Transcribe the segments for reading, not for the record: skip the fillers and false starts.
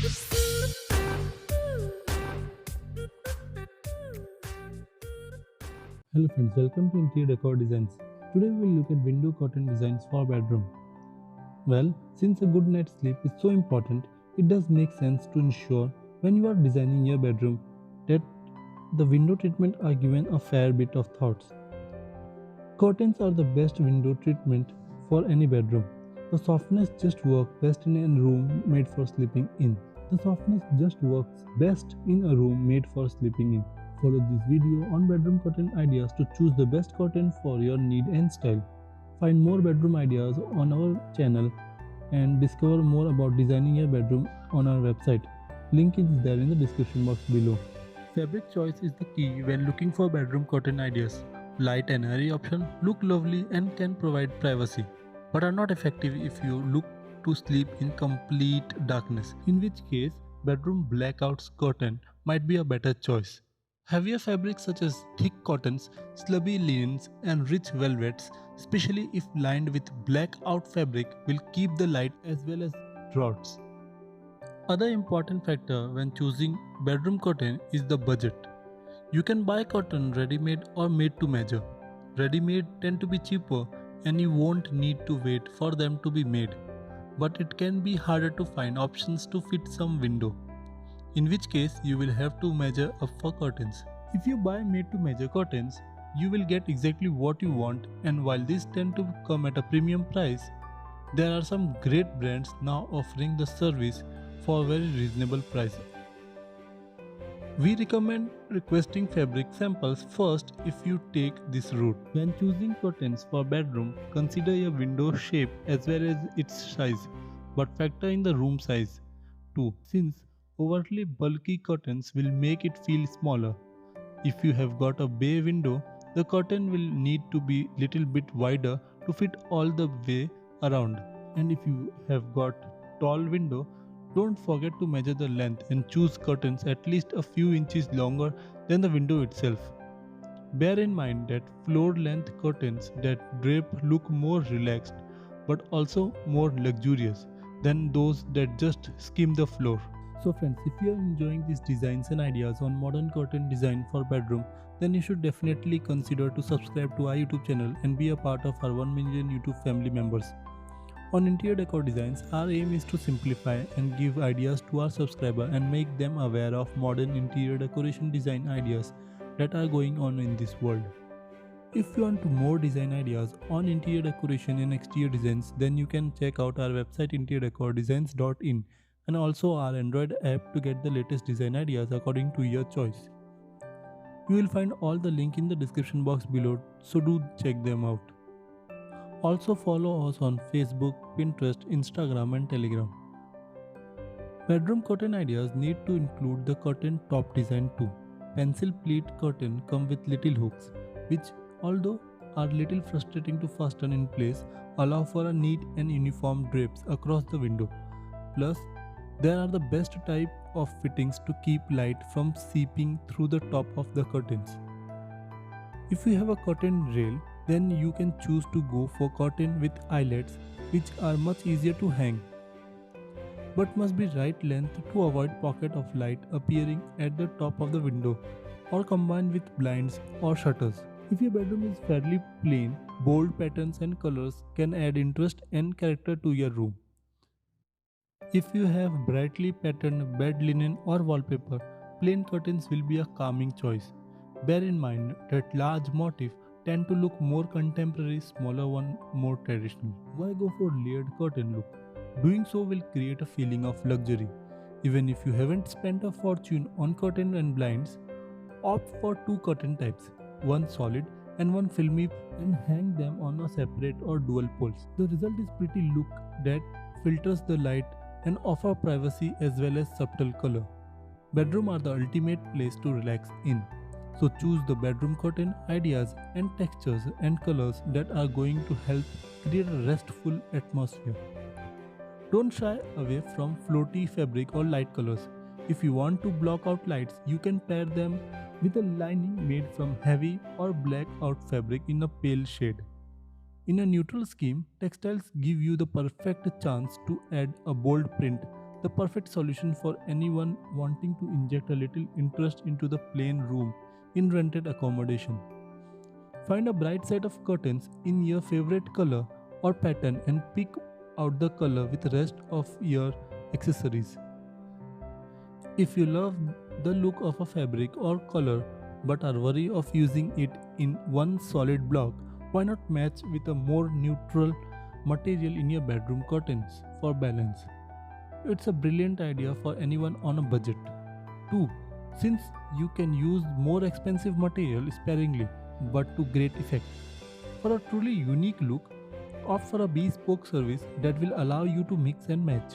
Hello friends, welcome to Interior Decor Designs. Today we will look at window curtain designs for bedroom. Well, since a good night's sleep is so important, it does make sense to ensure when you are designing your bedroom that the window treatment are given a fair bit of thoughts. Curtains are the best window treatment for any bedroom. The softness just works best in a room made for sleeping in. The softness just works best in a room made for sleeping in. Follow this video on bedroom curtain ideas to choose the best curtain for your need and style. Find more bedroom ideas on our channel and discover more about designing your bedroom on our website. Link is there in the description box below. Fabric choice is the key when looking for bedroom curtain ideas. Light and airy options look lovely and can provide privacy, but are not effective if you look to sleep in complete darkness, in which case bedroom blackouts curtain might be a better choice. Heavier fabrics such as thick cottons, slubby linens and rich velvets, especially if lined with blackout fabric, will keep the light as well as draughts. Other important factor when choosing bedroom curtain is the budget. You can buy curtain ready-made or made to measure. Ready-made tend to be cheaper and you won't need to wait for them to be made, but it can be harder to find options to fit some window, in which case you will have to measure up for curtains. If you buy made to measure curtains, you will get exactly what you want, and while these tend to come at a premium price, there are some great brands now offering the service for a very reasonable price. We recommend requesting fabric samples first if you take this route. When choosing curtains for bedroom, consider your window shape as well as its size, but factor in the room size too, since overly bulky curtains will make it feel smaller. If you have got a bay window, the curtain will need to be little bit wider to fit all the way around. And if you have got tall window, don't forget to measure the length and choose curtains at least a few inches longer than the window itself. Bear in mind that floor length curtains that drape look more relaxed but also more luxurious than those that just skim the floor. So friends, if you are enjoying these designs and ideas on modern curtain design for bedroom, then you should definitely consider to subscribe to our YouTube channel and be a part of our 1 million YouTube family members. On Interior Decor Designs, our aim is to simplify and give ideas to our subscriber and make them aware of modern interior decoration design ideas that are going on in this world. If you want more design ideas on interior decoration and exterior designs, then you can check out our website interiordecordesigns.in and also our Android app to get the latest design ideas according to your choice. You will find all the link in the description box below, so do check them out. Also follow us on Facebook, Pinterest, Instagram and Telegram. Bedroom curtain ideas need to include the curtain top design too. Pencil pleat curtain come with little hooks, which although are little frustrating to fasten in place, allow for a neat and uniform drapes across the window. Plus, there are the best type of fittings to keep light from seeping through the top of the curtains. If you have a curtain rail, then you can choose to go for curtain with eyelets, which are much easier to hang, but must be right length to avoid pocket of light appearing at the top of the window or combined with blinds or shutters. If your bedroom is fairly plain, bold patterns and colors can add interest and character to your room. If you have brightly patterned bed linen or wallpaper, plain curtains will be a calming choice. Bear in mind that large motifs tend to look more contemporary, smaller one more traditional. Why go for layered curtain look? Doing so will create a feeling of luxury. Even if you haven't spent a fortune on curtain and blinds, opt for two curtain types, one solid and one filmy, and hang them on a separate or dual poles. The result is pretty look that filters the light and offer privacy as well as subtle color. Bedroom are the ultimate place to relax in. So choose the bedroom curtain ideas and textures and colors that are going to help create a restful atmosphere. Don't shy away from floaty fabric or light colors. If you want to block out lights, you can pair them with a lining made from heavy or black out fabric in a pale shade. In a neutral scheme, textiles give you the perfect chance to add a bold print the perfect solution for anyone wanting to inject a little interest into the plain room in rented accommodation. Find a bright set of curtains in your favorite color or pattern and pick out the color with the rest of your accessories. If you love the look of a fabric or color but are worried of using it in one solid block, why not match with a more neutral material in your bedroom curtains for balance? It's a brilliant idea for anyone on a budget. 2. Since you can use more expensive material sparingly but to great effect. For a truly unique look, opt for a bespoke service that will allow you to mix and match.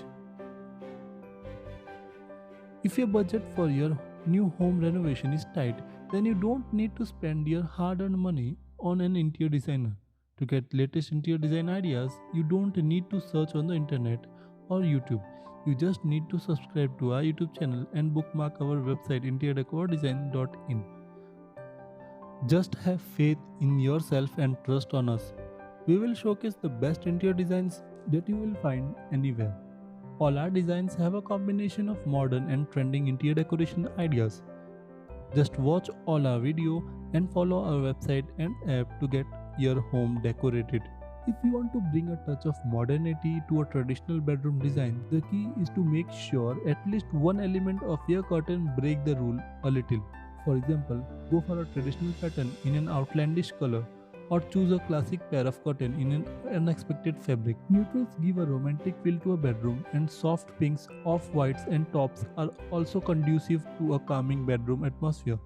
If your budget for your new home renovation is tight, then you don't need to spend your hard-earned money on an interior designer. To get latest interior design ideas, you don't need to search on the internet or YouTube. You just need to subscribe to our YouTube channel and bookmark our website interiordecordesign.in. Just have faith in yourself and trust on us. We will showcase the best interior designs that you will find anywhere. All our designs have a combination of modern and trending interior decoration ideas. Just watch all our video and follow our website and app to get your home decorated. If you want to bring a touch of modernity to a traditional bedroom design, the key is to make sure at least one element of your curtain break the rule a little. For example, go for a traditional pattern in an outlandish color or choose a classic pair of curtain in an unexpected fabric. Neutrals give a romantic feel to a bedroom, and soft pinks, off-whites and taupe are also conducive to a calming bedroom atmosphere.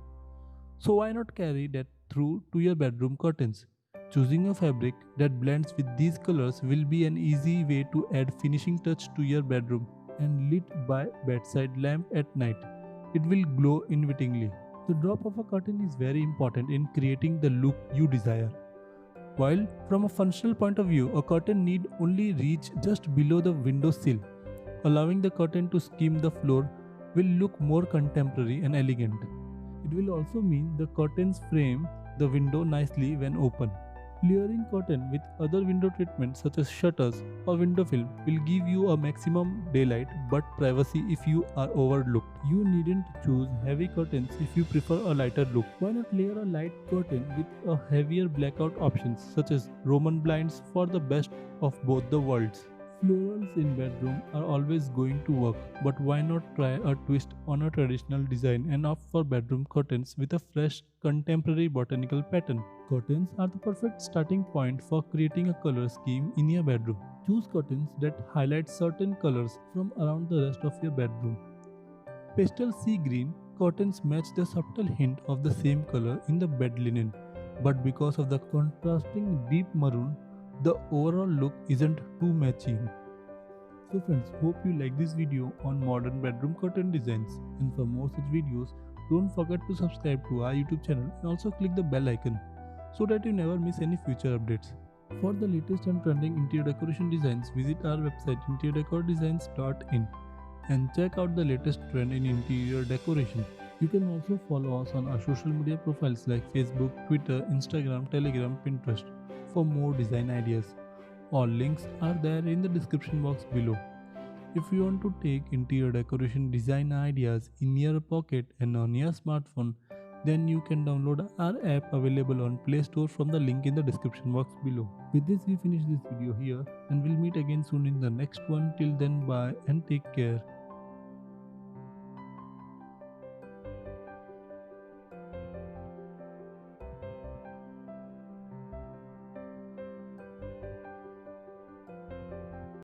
So why not carry that through to your bedroom curtains? Choosing a fabric that blends with these colors will be an easy way to add finishing touch to your bedroom, and lit by bedside lamp at night, it will glow invitingly. The drop of a curtain is very important in creating the look you desire. While from a functional point of view, a curtain need only reach just below the window sill. Allowing the curtain to skim the floor will look more contemporary and elegant. It will also mean the curtains frame the window nicely when open. Layering curtain with other window treatments such as shutters or window film will give you a maximum daylight but privacy if you are overlooked. You needn't choose heavy curtains if you prefer a lighter look. Why not layer a light curtain with a heavier blackout options such as Roman blinds for the best of both the worlds? Florals in bedroom are always going to work, but why not try a twist on a traditional design and opt for bedroom curtains with a fresh, contemporary botanical pattern? Curtains are the perfect starting point for creating a color scheme in your bedroom. Choose curtains that highlight certain colors from around the rest of your bedroom. Pastel sea green curtains match the subtle hint of the same color in the bed linen, but because of the contrasting deep maroon, the overall look isn't too matching. So friends, hope you like this video on modern bedroom curtain designs, and for more such videos, don't forget to subscribe to our YouTube channel and also click the bell icon so that you never miss any future updates. For the latest and trending interior decoration designs, visit our website interiordecordesigns.in and check out the latest trend in interior decoration. You can also follow us on our social media profiles like Facebook, Twitter, Instagram, Telegram, Pinterest for more design ideas. All links are there in the description box below. If you want to take interior decoration design ideas in your pocket and on your smartphone, then you can download our app available on Play Store from the link in the description box below. With this, we finish this video here and we'll meet again soon in the next one. Till then, bye and take care.